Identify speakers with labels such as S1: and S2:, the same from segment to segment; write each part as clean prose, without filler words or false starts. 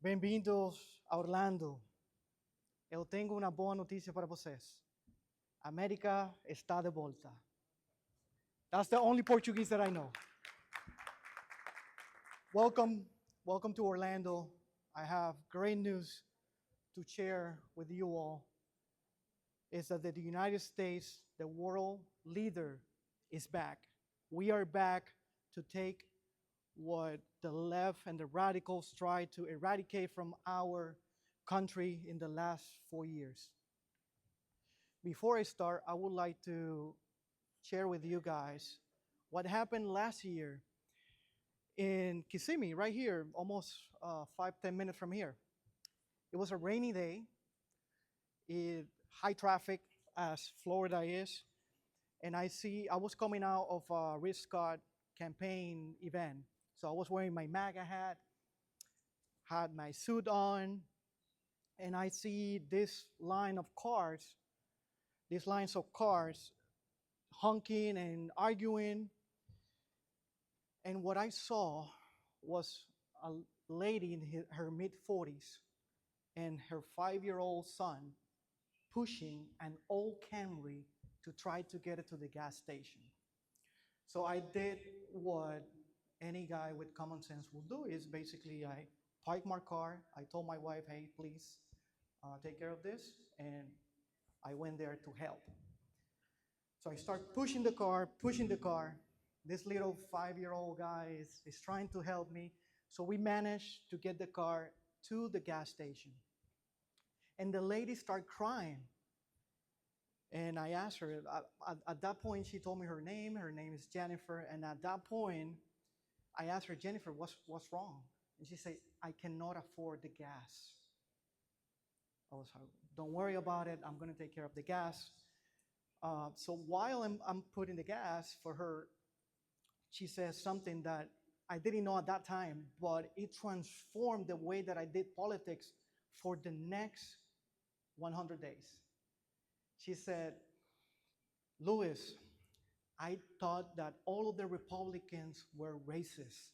S1: Bem-vindos a Orlando. Eu tenho uma boa notícia para vocês. América está de volta. That's the only Portuguese that I know. Welcome to Orlando. I have great news to share with you all. Is that the United States, the world leader, is back. We are back to take what the left and the radicals tried to eradicate from our country in the last 4 years. Before I start, I would like to share with you guys what happened last year in Kissimmee, right here, almost 5-10 minutes from here. It was a rainy day, high traffic as Florida is, and I was coming out of a Rick Scott campaign event. So I was wearing my MAGA hat, had my suit on, and I see this line of cars, these lines of cars honking and arguing. And what I saw was a lady in her mid-40s and her 5-year-old son pushing an old Camry to try to get it to the gas station. So I did what any guy with common sense will do, is basically I parked my car. I told my wife, hey, please take care of this. And I went there to help. So I start pushing the car. This little 5-year-old guy is trying to help me. So we managed to get the car to the gas station. And the lady started crying. And I asked her, at that point, she told me her name. Her name is Jennifer. And at that point, I asked her, Jennifer, what's wrong? And she said, I cannot afford the gas. I was like, don't worry about it. I'm going to take care of the gas. So while I'm putting the gas for her, she says something that I didn't know at that time, but it transformed the way that I did politics for the next 100 days. She said, Louis, I thought that all of the Republicans were racist.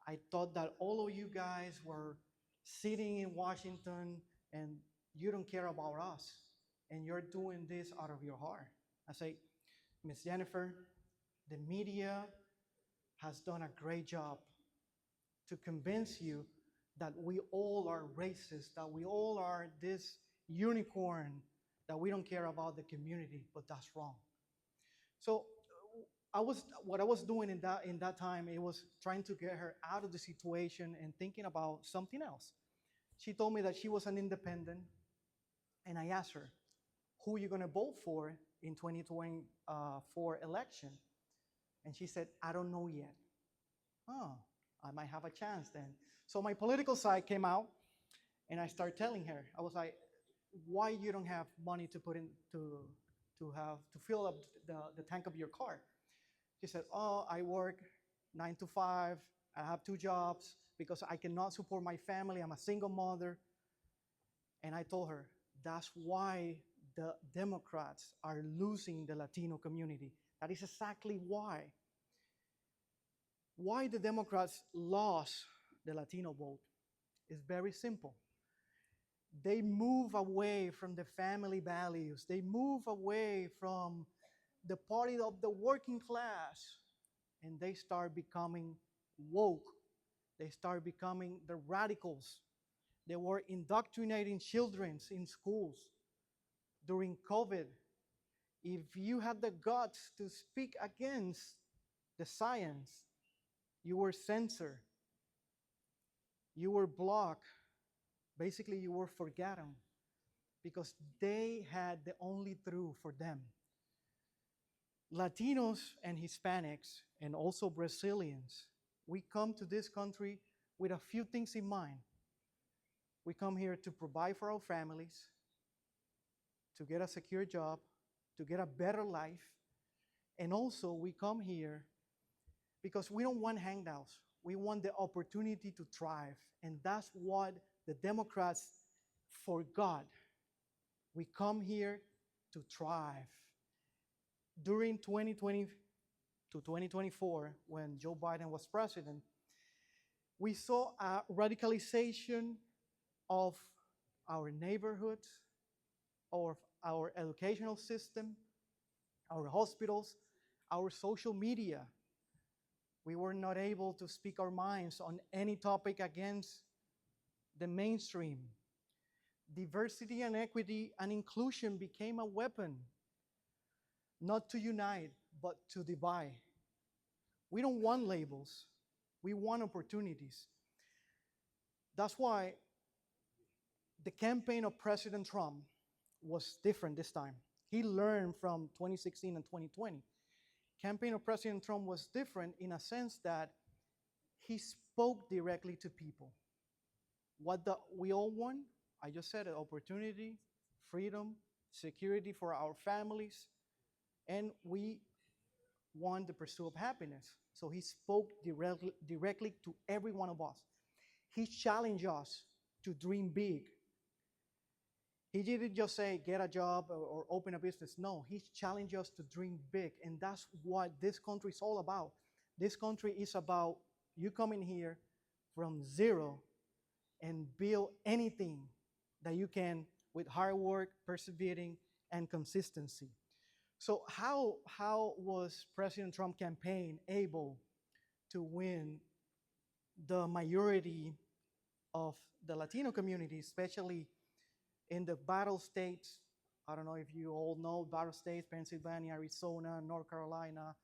S1: I thought that all of you guys were sitting in Washington and you don't care about us. And you're doing this out of your heart. I say, Miss Jennifer, the media has done a great job to convince you that we all are racist, that we all are this unicorn, that we don't care about the community, but that's wrong. So what I was doing in that time, it was trying to get her out of the situation and thinking about something else. She told me that she was an independent, and I asked her, who are you going to vote for in 2024 election? And she said, I don't know yet. Oh, I might have a chance then. So my political side came out, and I started telling her, I was like, why you don't have money to put in to fill up the tank of your car? She said, oh, I work 9 to 5. I have 2 jobs because I cannot support my family. I'm a single mother. And I told her, that's why the Democrats are losing the Latino community. That is exactly why. Why the Democrats lost the Latino vote is very simple. They move away from the family values. They move away from the party of the working class, and they start becoming woke. They start becoming the radicals. They were indoctrinating children in schools during COVID. If you had the guts to speak against the science, you were censored. You were blocked. Basically, you were forgotten because they had the only truth for them. Latinos and Hispanics, and also Brazilians, we come to this country with a few things in mind. We come here to provide for our families, to get a secure job, to get a better life, and also we come here because we don't want handouts. We want the opportunity to thrive, and that's what the Democrats forgot. We come here to thrive. During 2020 to 2024, when Joe Biden was president, We saw a radicalization of our neighborhoods, of our educational system, our hospitals, our social media. We were not able to speak our minds on any topic against the mainstream. Diversity and equity and inclusion became a weapon, not to unite, but to divide. We don't want labels, we want opportunities. That's why the campaign of President Trump was different this time. He learned from 2016 and 2020. Campaign of President Trump was different in a sense that he spoke directly to people. We all want, I just said it, opportunity, freedom, security for our families, and we want the pursuit of happiness. So he spoke directly to every one of us. He challenged us to dream big. He didn't just say, get a job or open a business. No, he challenged us to dream big. And that's what this country is all about. This country is about you coming here from zero and build anything that you can with hard work, persevering, and consistency. So how was President Trump campaign able to win the majority of the Latino community, especially in the battle states? I don't know if you all know battle states: Pennsylvania, Arizona, North Carolina,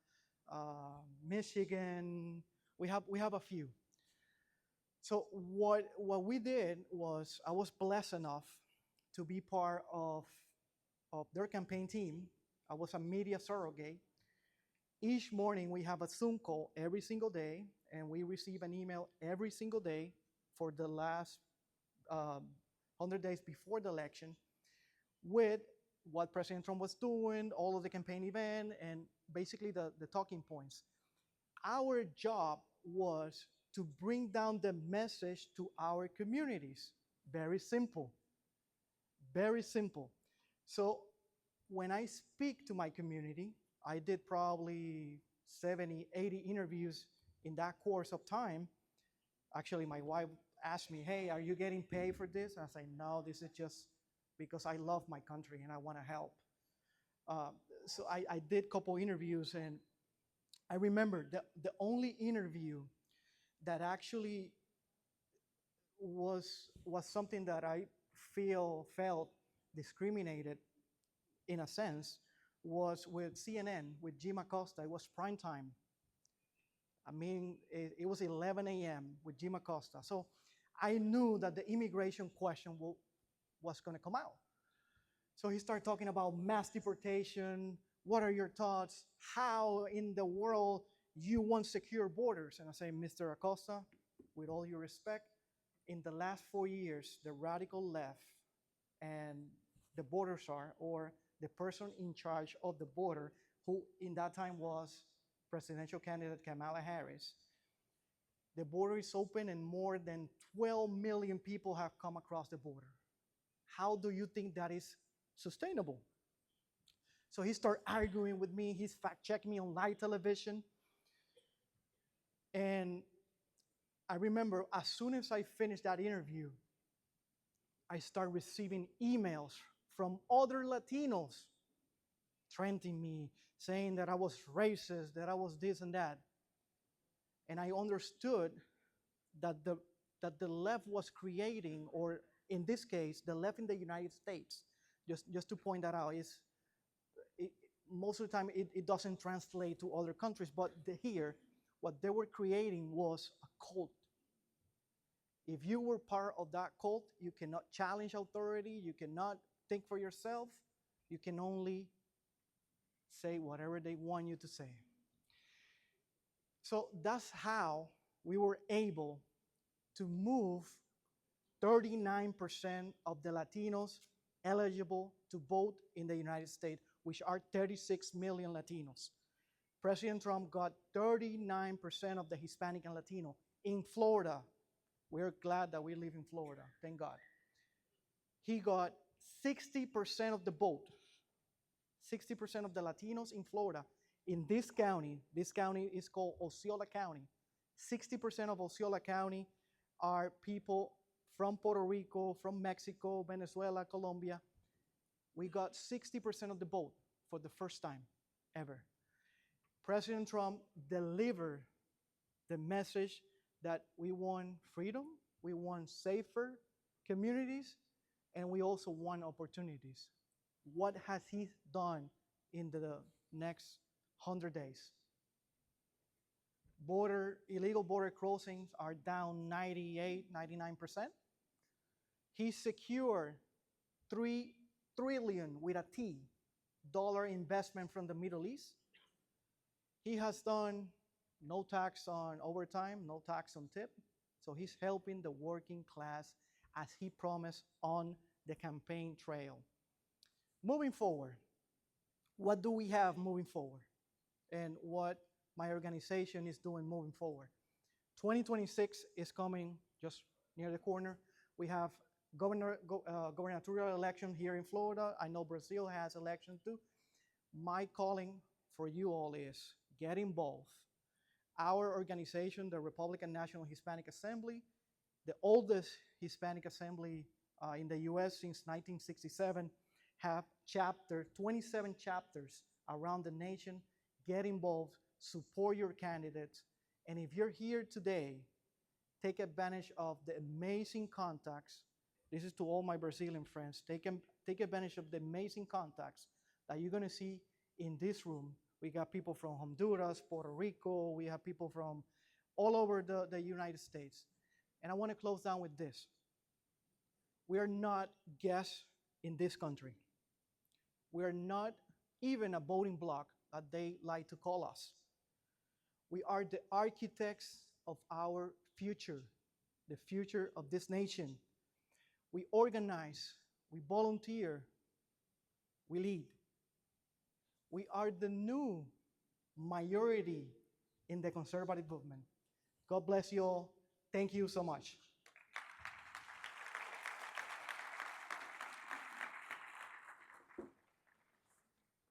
S1: Michigan. We have a few. So what we did was I was blessed enough to be part of their campaign team. I was a media surrogate. Each morning we have a Zoom call every single day, and we receive an email every single day for the last 100 days before the election with what President Trump was doing, all of the campaign event, and basically the talking points. Our job was to bring down the message to our communities. Very simple. Very simple. So when I speak to my community, I did probably 70, 80 interviews in that course of time. Actually, my wife asked me, hey, are you getting paid for this? I say, no, this is just because I love my country and I want to help. So I did a couple interviews, and I remember the only interview that actually was something that I felt discriminated in a sense was with CNN, with Jim Acosta. It was prime time. I mean, it was 11 a.m. with Jim Acosta. So I knew that the immigration question was going to come out. So he started talking about mass deportation. What are your thoughts? How in the world you want secure borders? And I say, Mr. Acosta, with all due respect, in the last 4 years, the radical left and the border czar, or the person in charge of the border, who in that time was presidential candidate Kamala Harris, the border is open and more than 12 million people have come across the border. How do you think that is sustainable? So he started arguing with me. He's fact-checking me on live television. And I remember as soon as I finished that interview, I started receiving emails from other Latinos threatening me, saying that I was racist, that I was this and that. And I understood that the left was creating, or in this case, the left in the United States, just to point that out, most of the time it doesn't translate to other countries, but here, what they were creating was a cult. If you were part of that cult, you cannot challenge authority, you cannot think for yourself, you can only say whatever they want you to say. So that's how we were able to move 39% of the Latinos eligible to vote in the United States, which are 36 million Latinos. President Trump got 39% of the Hispanic and Latino in Florida. We're glad that we live in Florida, thank God. He got 60% of the vote, 60% of the Latinos in Florida. In this county is called Osceola County, 60% of Osceola County are people from Puerto Rico, from Mexico, Venezuela, Colombia. We got 60% of the vote for the first time ever. President Trump delivered the message that we want freedom, we want safer communities, and we also want opportunities. What has he done in the next 100 days? Illegal border crossings are down 98, 99%. He secured 3 trillion with a T dollar investment from the Middle East. He has done no tax on overtime, no tax on tip. So he's helping the working class as he promised on the campaign trail. Moving forward, what do we have moving forward? And what my organization is doing moving forward. 2026 is coming just near the corner. We have gubernatorial election here in Florida. I know Brazil has election too. My calling for you all is get involved. Our organization, the Republican National Hispanic Assembly, the oldest Hispanic assembly in the US since 1967, have 27 chapters around the nation. Get involved, support your candidates, and if you're here today, take advantage of the amazing contacts. This is to all my Brazilian friends. Take advantage of the amazing contacts that you're going to see in this room. We got people from Honduras, Puerto Rico. We have people from all over the United States. And I want to close down with this. We are not guests in this country. We are not even a voting bloc that they like to call us. We are the architects of our future, the future of this nation. We organize, we volunteer, we lead. We are the new majority in the conservative movement. God bless you all. Thank you so much.